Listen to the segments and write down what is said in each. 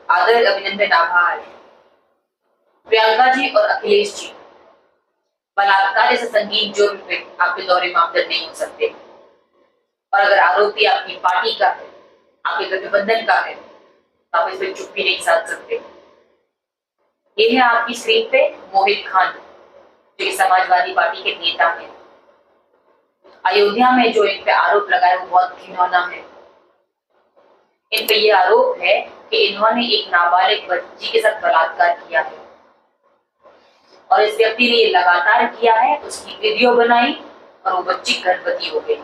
आदर अभिनंदन आभार। प्रियंका जी और अखिलेश जी, बलात्कार जैसा संगीन जुर्म पे आपके दौरे मामले नहीं हो सकते। और अगर आरोपी आपकी पार्टी का है, आपके गठबंधन का है, तो आप इसमें चुप्पी नहीं साध सकते। ये है आपकी स्क्रीन पे मोहित खान, जो समाजवादी पार्टी के नेता हैं। अयोध्या में जो इन पे आरोप लगाए वो बहुत घिनौना है। इन पे ये आरोप है कि इन्होंने एक नाबालिग बच्ची के साथ बलात्कार किया है और इस व्यक्ति ने ये लगातार किया है, उसकी वीडियो बनाई और वो बच्ची गर्भवती हो गई।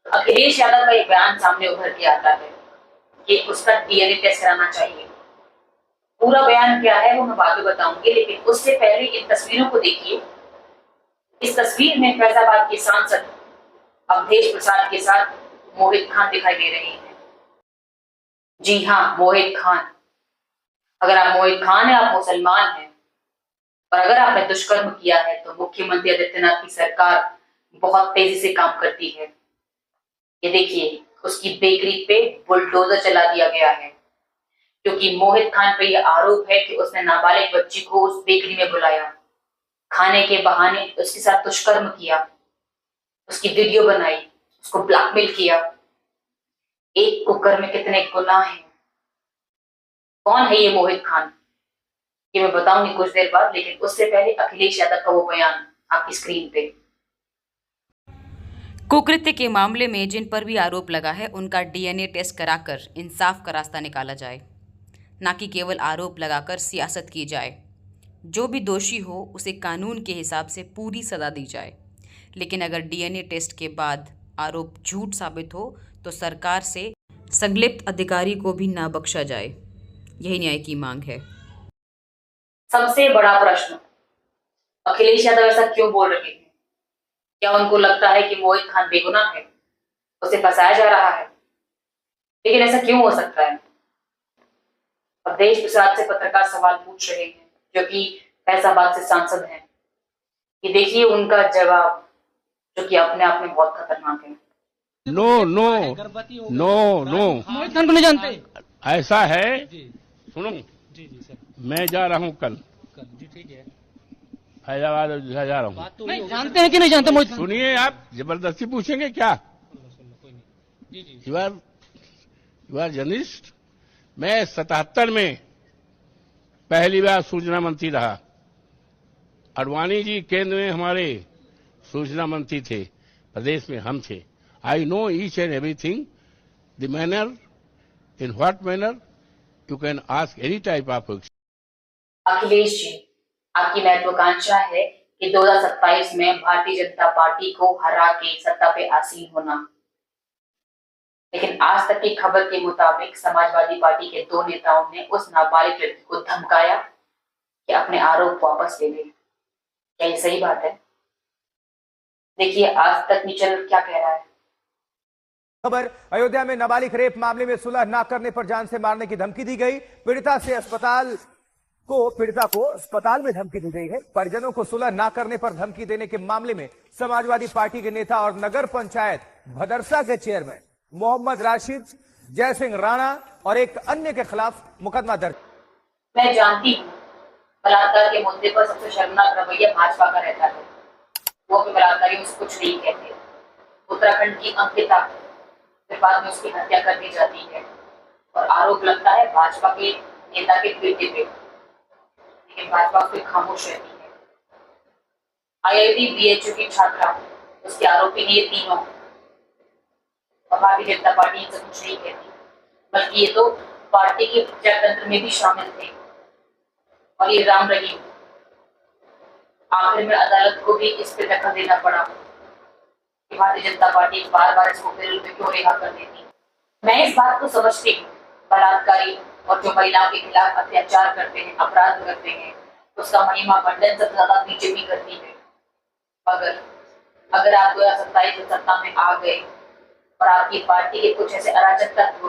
अखिलेश यादव का एक बयान सामने उभर के आता है कि उसका डीएनए टेस्ट कराना चाहिए। पूरा बयान क्या है वो मैं बाद में बताऊंगी, लेकिन उससे पहले इन तस्वीरों को देखिए। इस तस्वीर में फैजाबाद के सांसद अवधेश प्रसाद के साथ मोहित खान दिखाई दे रहे हैं। जी हाँ, मोहित खान। अगर आप मोहित खान हैं, आप मुसलमान हैं और अगर आपने दुष्कर्म किया है तो मुख्यमंत्री आदित्यनाथ की सरकार बहुत तेजी से काम करती है। ये देखिए, उसकी बेकरी पे बुलडोजर चला दिया गया है क्योंकि मोहित खान पे यह आरोप है कि उसने नाबालिग बच्ची को उस बेकरी में बुलाया, खाने के बहाने उसके साथ दुष्कर्म किया, उसकी वीडियो बनाई, उसको ब्लैकमेल किया। एक कुकर में कितने गुनाह हैं। कौन है ये मोहित खान, ये मैं बताऊंगी कुछ देर बाद, लेकिन उससे पहले अखिलेश यादव का वो बयान आपकी स्क्रीन पे। कुकृत्य के मामले में जिन पर भी आरोप लगा है उनका डीएनए टेस्ट कराकर इंसाफ का रास्ता निकाला जाए, ना कि केवल आरोप लगाकर सियासत की जाए। जो भी दोषी हो उसे कानून के हिसाब से पूरी सजा दी जाए, लेकिन अगर डीएनए टेस्ट के बाद आरोप झूठ साबित हो तो सरकार से संलिप्त अधिकारी को भी ना बख्शा जाए। यही न्याय की मांग है। सबसे बड़ा प्रश्न, अखिलेश यादव ऐसा क्यों बोल रहे हैं? क्या उनको लगता है कि मोहित खान बेगुनाह है, उसे फंसाया जा रहा है? लेकिन ऐसा क्यों हो सकता है? अवधेश प्रसाद से पत्रकार सवाल पूछ रहे हैं जो कि फैजाबाद से सांसद हैं। ये देखिए उनका जवाब, जो कि अपने आप में बहुत खतरनाक है। नो नो नो नो, मोहित खान को नहीं जानते? ऐसा है। सुनो, जी जी सर। मैं जा रहा हूँ कल जी ठीक है। फैजाबाद जा रहा हूँ। बात तो नहीं जानते हैं कि नहीं जानते मोहित खान? सुनिए, आप जबरदस्ती पूछेंगे क्या? कोई नहीं। जी जी। You are journalist. मैं 77 में पहली बार सूचना मंत्री रहा। अडवाणी जी केंद्र में हमारे सूचना मंत्री थे, प्रदेश में हम थे। I know each and everything, the manner, in what manner you can ask any type of. Akhilesh ji, आपकी महत्वाकांक्षा है कि 2027 में भारतीय जनता पार्टी को हरा के सत्ता पे आसीन होना, लेकिन आज तक की खबर के मुताबिक समाजवादी पार्टी के दो नेताओं ने उस नाबालिग लड़की को धमकाया कि अपने आरोप वापस ले ले। क्या ये सही बात है? देखिए आज तक न्यूज़ चैनल क्या कह रहा है। खबर, अयोध्या में नाबालिग रेप मामले में सुलह न करने पर जान से मारने की धमकी दी गई। पीड़िता को अस्पताल में धमकी दी गई है। परिजनों को सुलह न करने पर धमकी देने के मामले में समाजवादी पार्टी के नेता और नगर पंचायत भदरसा के चेयरमैन मोहम्मद राशिद, जय सिंह राणा और एक अन्य के खिलाफ मुकदमा दर्ज। मैं जानती हूँ बलात्कार के मुद्दे पर सबसे शर्मनाक रवैया भाजपा का रहता है। वो अपने बलात्कारियों से कुछ नहीं कहते। उत्तराखंड की अंकिता, फिर बाद में उसकी हत्या कर दी जाती है और आरोप लगता है भाजपा के नेता के बेटे पे, लेकिन भाजपा उससे खामोश रहती है। आईआईटी बीएचयू की छात्रा, उसके आरोपी ने ये तीनों, और भारतीय जनता पार्टी इनसे कुछ नहीं कहती, बल्कि ये तो पार्टी के प्रजातंत्र में भी शामिल थे। और ये राम रहीम, आखिर में अदालत को भी इस पे दखल देना पड़ा कि भारतीय जनता पार्टी बार बार इसको बिल में क्यों रिहा कर देती। मैं इस बात को समझती हूँ, बलात्कारी और जो महिलाओं के खिलाफ अत्याचार करते हैं, अपराध करते हैं, उसका महिमा मंडन सबसे ज्यादा बीजेपी करती है। अगर आप 2027 में सत्ता में आ गए और आपकी पार्टी के कुछ ऐसे अराजक तत्व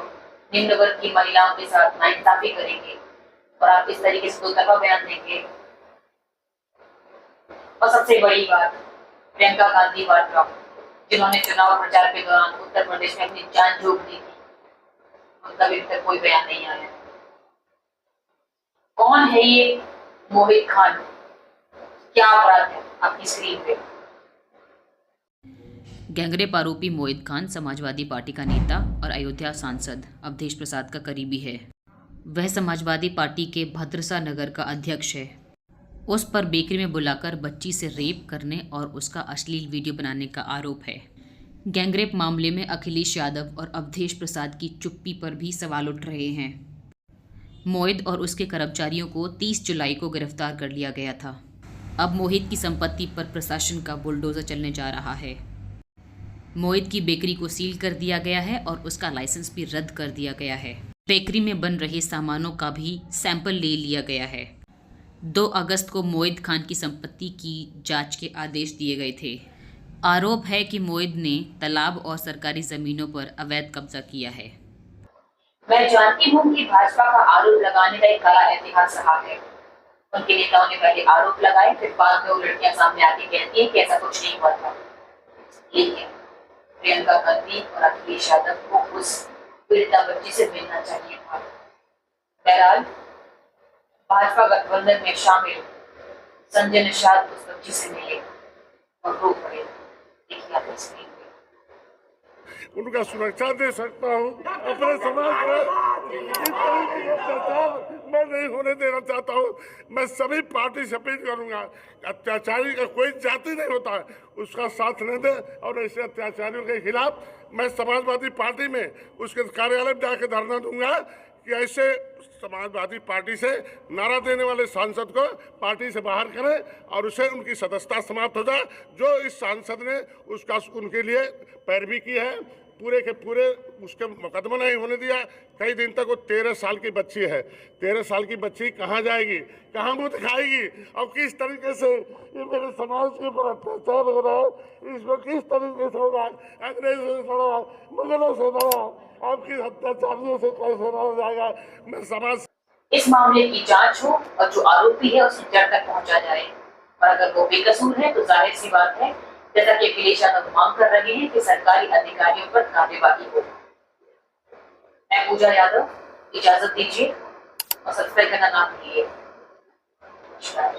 निम्न वर्ग की महिलाओं के साथ नाइंसाफी करेंगे और आप इस तरीके से दो तरफा बयान देंगे, और सबसे बड़ी बात, प्रियंका गांधी वाड्रा, जिन्होंने चुनाव प्रचार के दौरान उत्तर प्रदेश में अपनी जान झोंक दी थी, उनका अभी तक कोई बयान नहीं आया। कौन है ये मोहित खान, क्या अपराध है आपकी स्क्रीन पे? गैंगरेप आरोपी मोहित खान समाजवादी पार्टी का नेता और अयोध्या सांसद अवधेश प्रसाद का करीबी है। वह समाजवादी पार्टी के भद्रसा नगर का अध्यक्ष है। उस पर बेकरी में बुलाकर बच्ची से रेप करने और उसका अश्लील वीडियो बनाने का आरोप है। गैंगरेप मामले में अखिलेश यादव और अवधेश प्रसाद की चुप्पी पर भी सवाल उठ रहे हैं। मोहित और उसके कर्मचारियों को 30 जुलाई को गिरफ्तार कर लिया गया था। अब मोहित की संपत्ति पर प्रशासन का बुलडोजर चलने जा रहा है। मोहित की बेकरी को सील कर दिया गया है और उसका लाइसेंस भी रद्द कर दिया गया है। बेकरी में बन रहे सामानों का भी सैंपल ले लिया गया है। 2 अगस्त को मोहित खान की संपत्ति की जांच के आदेश दिए गए थे। आरोप है कि मोहित ने तालाब और सरकारी जमीनों पर अवैध कब्जा किया है। मैं जानती हूँ कि भाजपा का आरोप लगाने का एक कड़ा इतिहास रहा है। उनके नेताओं ने पहले आरोप लगाए, फिर बाद में वो लड़कियां सामने आके कहती हैं कि ऐसा कुछ नहीं हुआ था। लेकिन प्रियंका गांधी और अखिलेश यादव को उस पीड़िता बच्ची से मिलना चाहिए था। बहरहाल भाजपा गठबंधन में शामिल संजय निषाद उस बच्ची से मिले और रो पड़े। देखिए आप स्क्रीन पे। उनका सुरक्षा दे सकता हूँ अपने समाज में। इस तरीके का अत्याचार मैं नहीं होने देना चाहता हूँ। मैं सभी पार्टी से अपील करूँगा, अत्याचारी का कोई जाति नहीं होता है, उसका साथ न दे। और ऐसे अत्याचारियों के खिलाफ मैं समाजवादी पार्टी में उसके कार्यालय में जाकर धरना दूंगा कि ऐसे समाजवादी पार्टी से नारा देने वाले सांसद को पार्टी से बाहर करें और उसे उनकी सदस्यता समाप्त हो जाए। जो इस सांसद ने उसका उनके लिए पैरवी की है, पूरे के पूरे उसके मुकदमा नहीं होने दिया। कई दिन तक वो 13 साल की बच्ची है। 13 साल की बच्ची कहाँ जाएगी, कहाँ मुँह दिखाएगी और किस तरीके से ये मेरे समाज के ऊपर अत्याचार हो रहा है, इसमें किस तरीके से होगा। अंग्रेजों से लड़ा, मुगलों से लड़ा, आपकी अत्याचारियों से कैसे लड़ा जाएगा। मैं समाज इस मामले की जांच हो और जो आरोपी है उसे जड़ तक पहुंचा जाए, और अगर वो बेकसूर है तो जाहिर सी बात है, जैसा कि अखिलेश यादव मांग कर रहे हैं कि सरकारी अधिकारियों पर कार्यवाही हो। मैं पूजा यादव, इजाजत दीजिए और सब्सक्राइब करना ना भूलिए। नमस्कार।